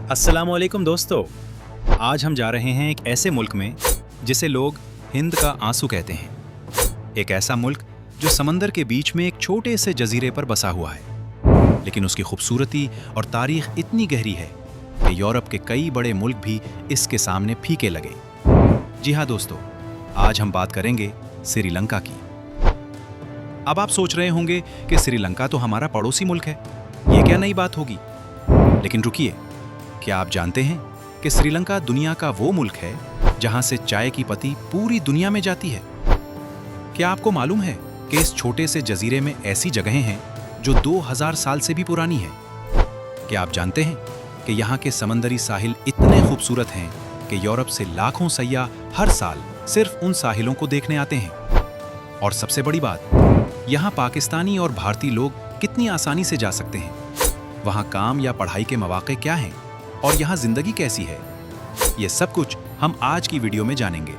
अस्सलामुअलैकुम दोस्तों, आज हम जा रहे हैं एक ऐसे मुल्क में जिसे लोग हिंद का आंसू कहते हैं। एक ऐसा मुल्क जो समंदर के बीच में एक छोटे से जजीरे पर बसा हुआ है, लेकिन उसकी खूबसूरती और तारीख इतनी गहरी है कि यूरोप के कई बड़े मुल्क भी इसके सामने फीके लगे। जी हाँ दोस्तों, आज हम बात करेंगे श्रीलंका की। अब आप सोच रहे होंगे कि श्रीलंका तो हमारा पड़ोसी मुल्क है, ये क्या नई बात होगी? लेकिन रुकिए, क्या आप जानते हैं कि श्रीलंका दुनिया का वो मुल्क है जहां से चाय की पत्ती पूरी दुनिया में जाती है? क्या आपको मालूम है कि इस छोटे से जजीरे में ऐसी जगहें हैं जो 2000 साल से भी पुरानी हैं? क्या आप जानते हैं कि यहाँ के समंदरी साहिल इतने खूबसूरत हैं कि यूरोप से लाखों सैयाह हर साल सिर्फ उन साहिलों को देखने आते हैं? और सबसे बड़ी बात, यहाँ पाकिस्तानी और भारतीय लोग कितनी आसानी से जा सकते हैं। वहाँ काम या पढ़ाई के मौके क्या हैं और यहाँ जिंदगी कैसी है, ये सब कुछ हम आज की वीडियो में जानेंगे।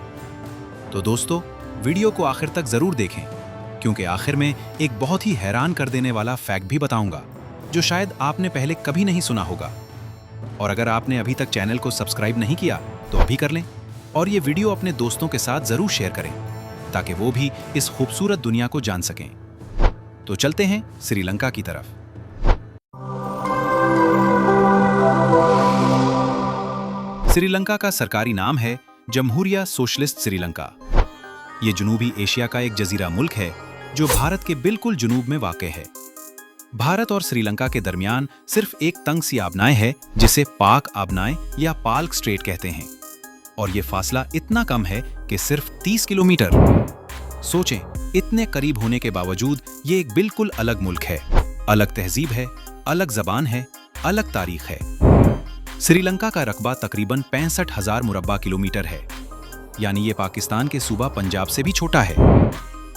तो दोस्तों, वीडियो को आखिर तक जरूर देखें, क्योंकि आखिर में एक बहुत ही हैरान कर देने वाला फैक्ट भी बताऊंगा जो शायद आपने पहले कभी नहीं सुना होगा। और अगर आपने अभी तक चैनल को सब्सक्राइब नहीं किया तो अभी कर लें और ये वीडियो अपने दोस्तों के साथ जरूर शेयर करें ताकि वो भी इस खूबसूरत दुनिया को जान सकें। तो चलते हैं श्रीलंका की तरफ। श्रीलंका का सरकारी नाम है जमहूरिया सोशलिस्ट श्रीलंका। ये जनूबी एशिया का एक जजीरा मुल्क है जो भारत के बिल्कुल जनूब में वाक़ है। भारत और श्रीलंका के दरमियान सिर्फ एक तंग सी आबनाएं है जिसे पाक आबनाएं या पाल्क स्ट्रेट कहते हैं, और ये फासला इतना कम है कि सिर्फ 30 किलोमीटर। सोचें, इतने करीब होने के बावजूद ये एक बिल्कुल अलग मुल्क है, अलग तहजीब है, अलग जबान है, अलग तारीख है। श्रीलंका का रकबा तकरीबन 65,000 मुरब्बा किलोमीटर है, यानी ये पाकिस्तान के सूबा पंजाब से भी छोटा है।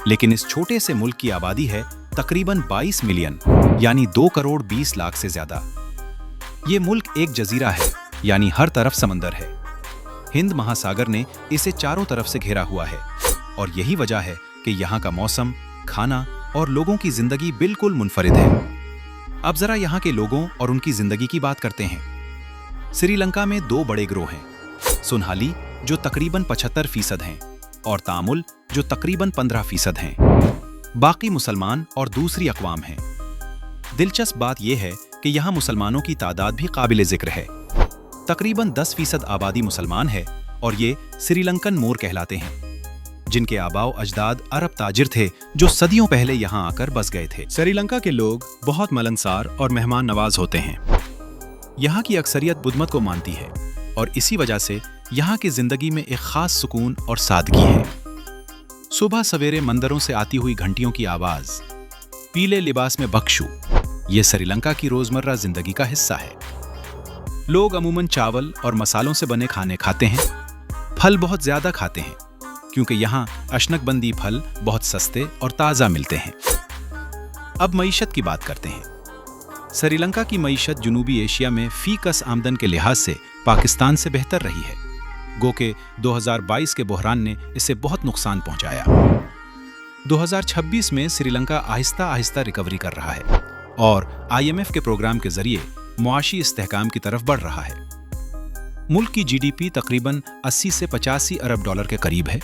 लेकिन इस छोटे से मुल्क की आबादी है तकरीबन 22 मिलियन, यानी 2 करोड़ 20 लाख से ज्यादा। ये मुल्क एक जजीरा है, यानी हर तरफ समंदर है। हिंद महासागर ने इसे चारों तरफ से घेरा हुआ है, और यही वजह है कि यहाँ का मौसम, खाना और लोगों की जिंदगी बिल्कुल मुनफरिद है। अब जरा यहाँ के लोगों और उनकी जिंदगी की बात करते हैं। श्रीलंका में 2 बड़े गिरोह हैं, सुनहाली जो तकरीबन 75% हैं और तामुल जो तकरीबन 15% हैं। बाकी मुसलमान और दूसरी अक़वाम हैं। दिलचस्प बात यह है कि यहाँ मुसलमानों की तादाद भी काबिल जिक्र है। तकरीबन 10% आबादी मुसलमान है और ये श्रीलंकन मोर कहलाते हैं, जिनके आबाओ अजदाद अरब ताजिर थे जो सदियों पहले यहाँ आकर बस गए थे। श्रीलंका के लोग बहुत मिलनसार और मेहमान नवाज होते हैं। यहाँ की अक्सरियत बुद्ध को मानती है और इसी वजह से यहाँ की जिंदगी में एक खास सुकून और सादगी है। सुबह सवेरे मंदिरों से आती हुई घंटियों की आवाज, पीले लिबास में बख्शू, ये श्रीलंका की रोजमर्रा जिंदगी का हिस्सा है। लोग अमूमन चावल और मसालों से बने खाने खाते हैं। फल बहुत ज्यादा खाते हैं क्योंकि यहाँ अशनकबंदी फल बहुत सस्ते और ताज़ा मिलते हैं। अब मईशत की बात करते हैं। श्रीलंका की मईशत जनूबी एशिया में फी कस आमदन के लिहाज से पाकिस्तान से बेहतर रही है, गो के 2022 के बहरान ने इसे बहुत नुकसान पहुंचाया। 2026 में श्रीलंका आहिस्ता आहिस्ता रिकवरी कर रहा है और IMF के प्रोग्राम के जरिए मुआशी इस्तेहकाम की तरफ बढ़ रहा है। मुल्क की GDP तकरीबन 80 से 85 अरब डॉलर के करीब है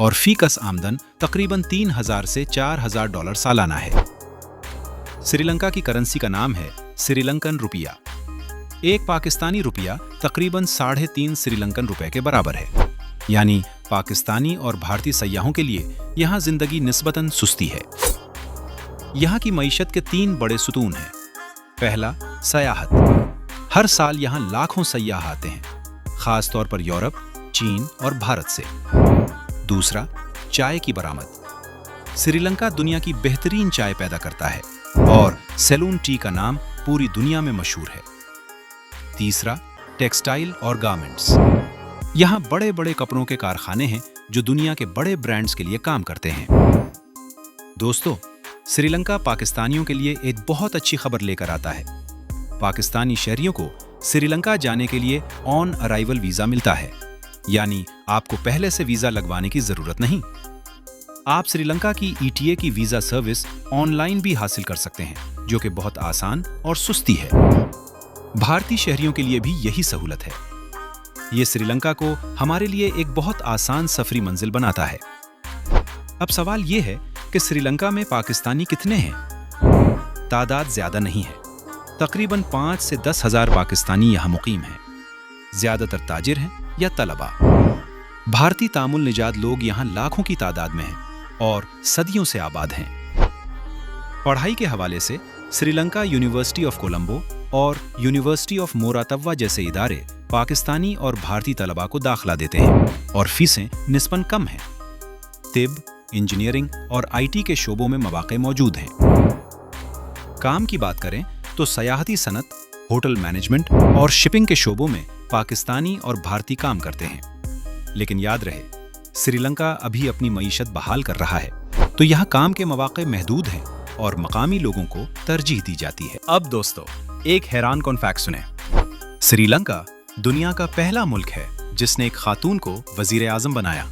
और फी कस आमदन तकरीबन 3,000 से 4,000 डॉलर सालाना है। श्रीलंका की करेंसी का नाम है श्रीलंकन रुपया। एक पाकिस्तानी रुपया तकरीबन 3.5 श्रीलंकन रुपए के बराबर है, यानी पाकिस्तानी और भारतीय सयाहों के लिए यहाँ जिंदगी निस्बतन सुस्ती है। यहाँ की मईशत के 3 बड़े सुतून हैं। पहला, सयाहत। हर साल यहाँ लाखों सयाह आते हैं, खास तौर पर यूरोप, चीन और भारत से। दूसरा, चाय की बरामद। श्रीलंका दुनिया की बेहतरीन चाय पैदा करता है और सेलून टी का नाम पूरी दुनिया में मशहूर है। तीसरा, टेक्सटाइल और गारमेंट्स। यहाँ बड़े बड़े कपड़ों के कारखाने हैं जो दुनिया के बड़े ब्रांड्स के लिए काम करते हैं। दोस्तों, श्रीलंका पाकिस्तानियों के लिए एक बहुत अच्छी खबर लेकर आता है। पाकिस्तानी शहरियों को श्रीलंका जाने के लिए ऑन अराइवल वीजा मिलता है, यानी आपको पहले से वीजा लगवाने की जरूरत नहीं। आप श्रीलंका की ETA की वीजा सर्विस ऑनलाइन भी हासिल कर सकते हैं, जो कि बहुत आसान और सुस्ती है। भारतीय शहरियों के लिए भी यही सहूलत है। ये श्रीलंका को हमारे लिए एक बहुत आसान सफरी मंजिल बनाता है। अब सवाल ये है कि श्रीलंका में पाकिस्तानी कितने हैं? तादाद ज्यादा नहीं है। तकरीबन 5 से 10 हजार पाकिस्तानी यहाँ मुकीम हैं। ज्यादातर ताजिर हैं या तलबा। भारतीय तामुल निजात लोग यहाँ लाखों की तादाद में हैं और सदियों से आबाद हैं। पढ़ाई के हवाले से श्रीलंका यूनिवर्सिटी ऑफ कोलंबो और यूनिवर्सिटी ऑफ मोरातव्वा जैसे इदारे पाकिस्तानी और भारतीय तलबा को दाखिला देते हैं और फीसें निस्बतन कम हैं। तिब, इंजीनियरिंग और आईटी के शोबों में मौके मौजूद हैं। काम की बात करें तो सयाहती सनत, होटल मैनेजमेंट और शिपिंग के शोबों में पाकिस्तानी और भारतीय काम करते हैं। लेकिन याद रहे, श्रीलंका अभी अपनी मईशत बहाल कर रहा है, तो यहाँ काम के मौके महदूद हैं और मकामी लोगों को तरजीह दी जाती है। अब दोस्तों, एक हैरान कौन फैक्ट सुने। श्रीलंका दुनिया का पहला मुल्क है जिसने एक खातून को वजीर आजम बनाया।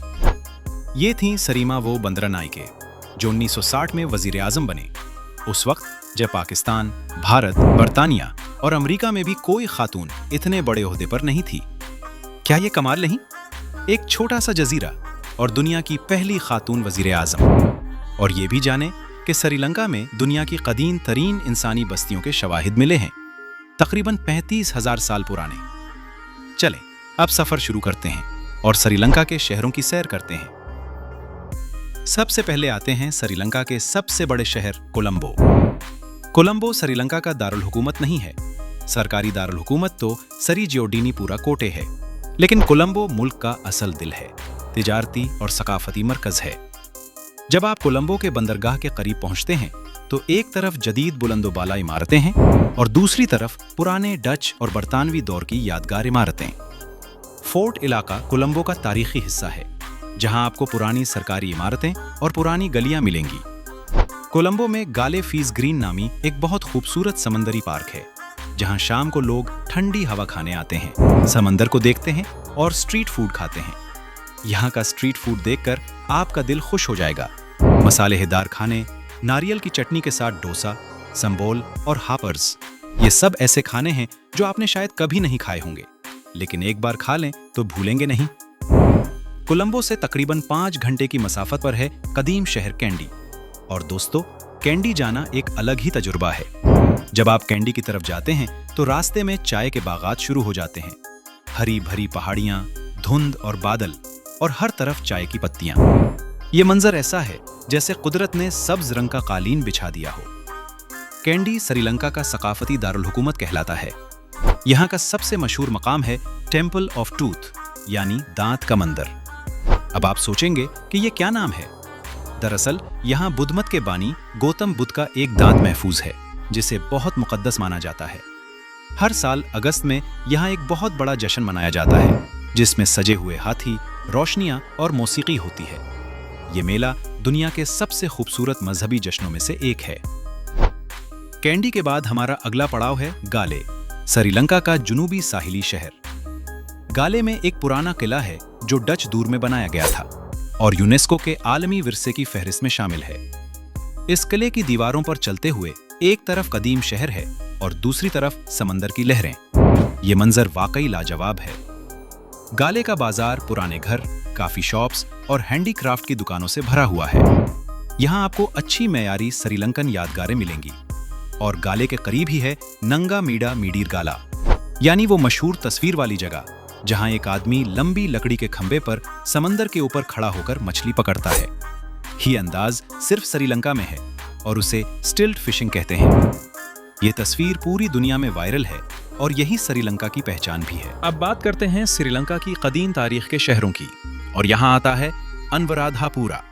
ये थी सरीमा वो बंदरनाइके, जो 1960 में वजीर आजम बने। उस वक्त जब पाकिस्तान, भारत, बर्तानिया और अमेरिका में भी कोई खातून इतने बड़े ओहदे पर नहीं थी। क्या ये कमाल नहीं? एक छोटा सा जजीरा और दुनिया की पहली खातून वजीर आजम। और ये भी जाने कि श्रीलंका में दुनिया की कदीम तरीन इंसानी बस्तियों के शवाहिद मिले हैं, तकरीबन 35,000 साल पुराने। चलें, अब सफर शुरू करते हैं और श्रीलंका के शहरों की सैर करते हैं। सबसे पहले आते हैं श्रीलंका के सबसे बड़े शहर कोलंबो। कोलंबो श्रीलंका का दारुल हुकूमत नहीं है। सरकारी दारुल हुकूमत तो सरीजियोडिनीपुरा कोटे है, लेकिन कोलंबो मुल्क का असल दिल है, तिजारती और सकाफती मरकज है। जब आप कोलंबो के बंदरगाह के करीब पहुंचते हैं तो एक तरफ जदीद बुलंदोबाला इमारतें हैं और दूसरी तरफ पुराने डच और बरतानवी दौर की यादगार इमारतें। फोर्ट इलाका कोलंबो का तारीखी हिस्सा है, जहां आपको पुरानी सरकारी इमारतें और पुरानी गलियां मिलेंगी। कोलंबो में गाले फीस ग्रीन नामी एक बहुत खूबसूरत समंदरी पार्क है, जहां शाम को लोग ठंडी हवा खाने आते हैं, समंदर को देखते हैं और स्ट्रीट फूड खाते हैं। यहाँ का स्ट्रीट फूड देखकर आपका दिल खुश हो जाएगा। मसालेदार खाने, नारियल की चटनी के साथ डोसा, संबोल और हापर्स, ये सब ऐसे खाने हैं जो आपने शायद कभी नहीं खाए होंगे, लेकिन एक बार खा लें तो भूलेंगे नहीं। कोलंबो से तकरीबन 5 घंटे की मसाफत पर है कदीम शहर कैंडी। और दोस्तों, कैंडी जाना एक अलग ही तजुर्बा है। जब आप कैंडी की तरफ जाते हैं तो रास्ते में चाय के बागात शुरू हो जाते हैं। हरी भरी पहाड़ियां, धुंध और बादल, और हर तरफ चाय की पत्तियां। ये मंजर ऐसा है जैसे कुदरत ने सब्ज रंग का कालीन बिछा दिया हो। कैंडी श्रीलंका का सकाफती दारुल हुकूमत कहलाता है। यहाँ का सबसे मशहूर मकाम है टेम्पल ऑफ टूथ, यानी दांत का मंदिर। अब आप सोचेंगे कि ये क्या नाम है? दरअसल यहाँ बुद्ध मत के बानी गौतम बुद्ध का एक दांत महफूज है, जिसे बहुत मुकद्दस माना जाता है। हर साल अगस्त में यहाँ एक बहुत बड़ा जश्न मनाया जाता है, जिसमें सजे हुए हाथी, रोशनियां और मौसीकी होती है। ये मेला दुनिया के सबसे खूबसूरत मजहबी जश्नों में से एक है। कैंडी के बाद हमारा अगला पड़ाव है गाले, श्रीलंका का जुनूबी साहिली शहर। गाले में एक पुराना किला है जो डच दूर में बनाया गया था और यूनेस्को के आलमी विरसे की फहरिस्त में शामिल है। इस किले की दीवारों पर चलते हुए एक तरफ कदीम शहर है और दूसरी तरफ समंदर की लहरें। ये मंजर वाकई लाजवाब है। गाले का बाजार पुराने घर, काफी शॉप्स और हैंडीक्राफ्ट की दुकानों से भरा हुआ है। यहाँ आपको अच्छी मयारी श्रीलंकन यादगारें मिलेंगी। और गाले के करीब ही है नंगा मीडा मीडीर गाला, यानी वो मशहूर तस्वीर वाली जगह जहाँ एक आदमी लंबी लकड़ी के खंबे पर समंदर के ऊपर खड़ा होकर मछली पकड़ता है। ये अंदाज सिर्फ श्रीलंका में है और उसे स्टिल्ट फिशिंग कहते हैं। ये तस्वीर पूरी दुनिया में वायरल है और यही श्रीलंका की पहचान भी है। अब बात करते हैं श्रीलंका की कदीम तारीख के शहरों की, और यहाँ आता है अनुराधापुरा।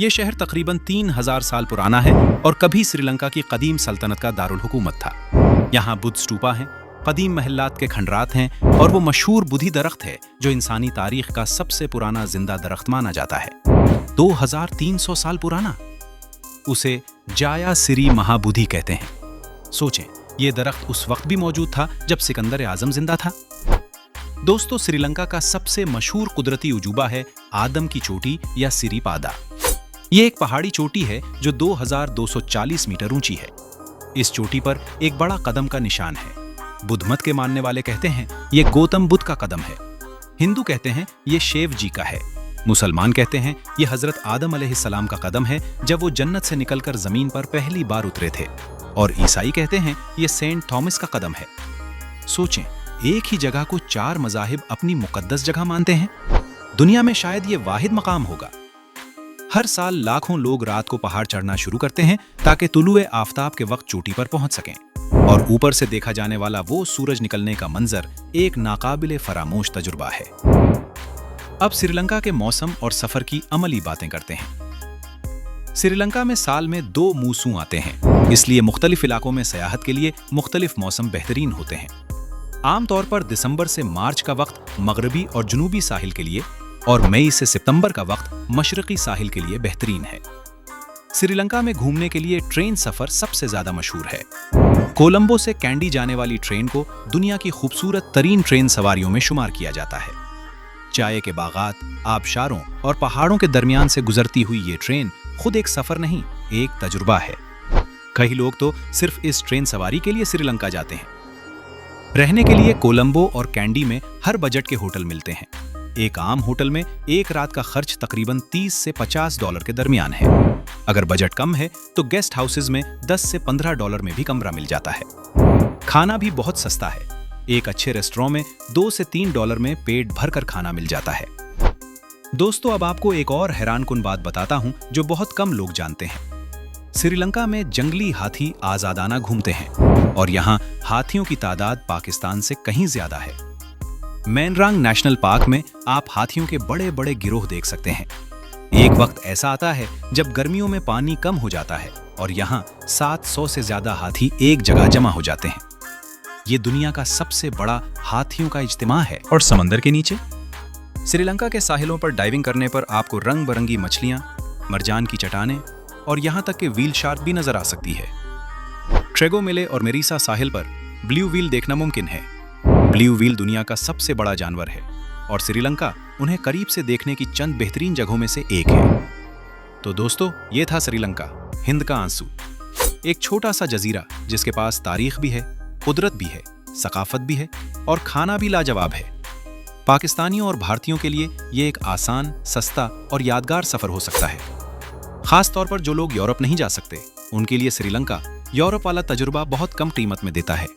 ये शहर तकरीबन 3000 साल पुराना है और कभी श्रीलंका की कदीम सल्तनत का दारुल हुकूमत था। यहाँ बुद्ध स्टूपा हैं, कदीम महल्लात के खंडरात हैं और वो मशहूर बुद्धि दरख्त है जो इंसानी तारीख का सबसे पुराना जिंदा दरख्त माना जाता है। 2300 साल पुराना। उसे जाया सिरी महाबुद्धि कहते हैं। सोचें, ये दरख्त उस वक्त भी मौजूद था जब सिकंदर आजम जिंदा था। दोस्तों, श्रीलंका का सबसे मशहूर कुदरती उजूबा है आदम की चोटी या सिरीपादा। ये एक पहाड़ी चोटी है जो 2240 मीटर ऊंची है। इस चोटी पर एक बड़ा कदम का निशान है। बुद्ध मत के मानने वाले कहते हैं ये गौतम बुद्ध का कदम है। हिंदू कहते हैं ये शिव जी का है। मुसलमान कहते हैं ये हजरत आदम अलैहिस्सलाम का कदम है जब वो जन्नत से निकलकर जमीन पर पहली बार उतरे थे। और ईसाई कहते हैं ये सेंट थॉमस का कदम है। सोचें, एक ही जगह को 4 मज़ाहिब अपनी मुकद्दस जगह मानते हैं। दुनिया में शायद ये वाहिद मकाम होगा। हर साल लाखों लोग रात को पहाड़ चढ़ना शुरू करते हैं ताकि तुलुए आफताब के वक्त चोटी पर पहुंच सकें। और ऊपर से देखा जाने वाला वो सूरज निकलने का मंजर एक नाकाबिले फरामोश तजुर्बा है। अब श्रीलंका के मौसम और सफर की अमली बातें करते हैं। श्रीलंका में साल में 2 मौसम आते हैं, इसलिए मुख्तलिफ इलाकों में सयाहत के लिए मुख्तलिफ मौसम बेहतरीन होते हैं। आमतौर पर दिसंबर से मार्च का वक्त मगरबी और जुनूबी साहिल के लिए और मई से सितंबर का वक्त मशरकी साहिल के लिए बेहतरीन है। श्रीलंका में घूमने के लिए ट्रेन सफर सबसे ज्यादा मशहूर है। कोलंबो से कैंडी जाने वाली ट्रेन को दुनिया की खूबसूरत तरीन ट्रेन सवारियों में शुमार किया जाता है। चाय के बागात, आबशारों और पहाड़ों के दरमियान से गुजरती हुई ये ट्रेन खुद एक सफर नहीं, एक तजुर्बा है। कई लोग तो सिर्फ इस ट्रेन सवारी के लिए श्रीलंका जाते हैं। रहने के लिए कोलंबो और कैंडी में हर बजट के होटल मिलते हैं। एक आम होटल में एक रात का खर्च तकरीबन 30 से $50 के दरमियान है। अगर बजट कम है तो गेस्ट हाउसेज में 10 से $15 में भी कमरा मिल जाता है। खाना भी बहुत सस्ता है। एक अच्छे रेस्टोरेंट में $2 से $3 में पेट भरकर खाना मिल जाता है। दोस्तों, अब आपको एक और हैरानकुन बात बताता हूं जो बहुत कम लोग जानते हैं। श्रीलंका में जंगली हाथी आजादाना घूमते हैं और यहाँ हाथियों की तादाद पाकिस्तान से कहीं ज्यादा है। मैनरांग नेशनल पार्क में आप हाथियों के बड़े बड़े गिरोह देख सकते हैं। एक वक्त ऐसा आता है जब गर्मियों में पानी कम हो जाता है और यहाँ 700 से ज्यादा हाथी एक जगह जमा हो जाते हैं। ये दुनिया का सबसे बड़ा हाथियों का इज्तिमा है। और समंदर के नीचे श्रीलंका के साहिलों पर डाइविंग करने पर आपको रंग बिरंगी मछलियां, मरजान की चट्टानें और यहाँ तक कि व्हील शार्क भी नजर आ सकती है। ट्रेगोमिले और मेरिसा साहिल पर ब्लू व्हील देखना मुमकिन है। ब्लू व्हील दुनिया का सबसे बड़ा जानवर है और श्रीलंका उन्हें करीब से देखने की चंद बेहतरीन जगहों में से एक है। तो दोस्तों, ये था श्रीलंका, हिंद का आंसू। एक छोटा सा जजीरा जिसके पास तारीख भी है, कुदरत भी है, सकाफत भी है और खाना भी लाजवाब है। पाकिस्तानियों और भारतीयों के लिए ये एक आसान, सस्ता और यादगार सफर हो सकता है। खास तौर पर जो लोग यूरोप नहीं जा सकते, उनके लिए श्रीलंका यूरोप वाला तजुर्बा बहुत कम कीमत में देता है।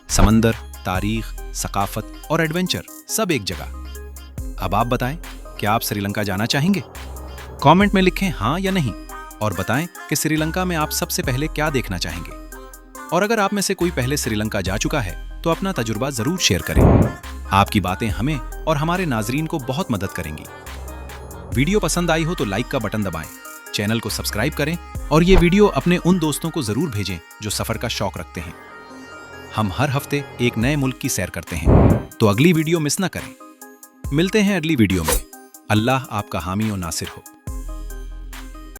समंदर, तारीख, सकाफत और एडवेंचर सब एक जगह। अब आप बताएं, क्या आप श्रीलंका जाना चाहेंगे? कमेंट में लिखें हाँ या नहीं और बताएं कि श्रीलंका में आप सबसे पहले क्या देखना चाहेंगे। और अगर आप में से कोई पहले श्रीलंका जा चुका है तो अपना तजुर्बा जरूर शेयर करें। आपकी बातें हमें और हमारे नाजरीन को बहुत मदद करेंगी। वीडियो पसंद आई हो तो लाइक का बटन दबाएं, चैनल को सब्सक्राइब करें और ये वीडियो अपने उन दोस्तों को जरूर भेजें जो सफर का शौक रखते हैं। हम हर हफ्ते एक नए मुल्क की सैर करते हैं, तो अगली वीडियो मिस ना करें। मिलते हैं अगली वीडियो में। अल्लाह आपका हामी और नासिर हो।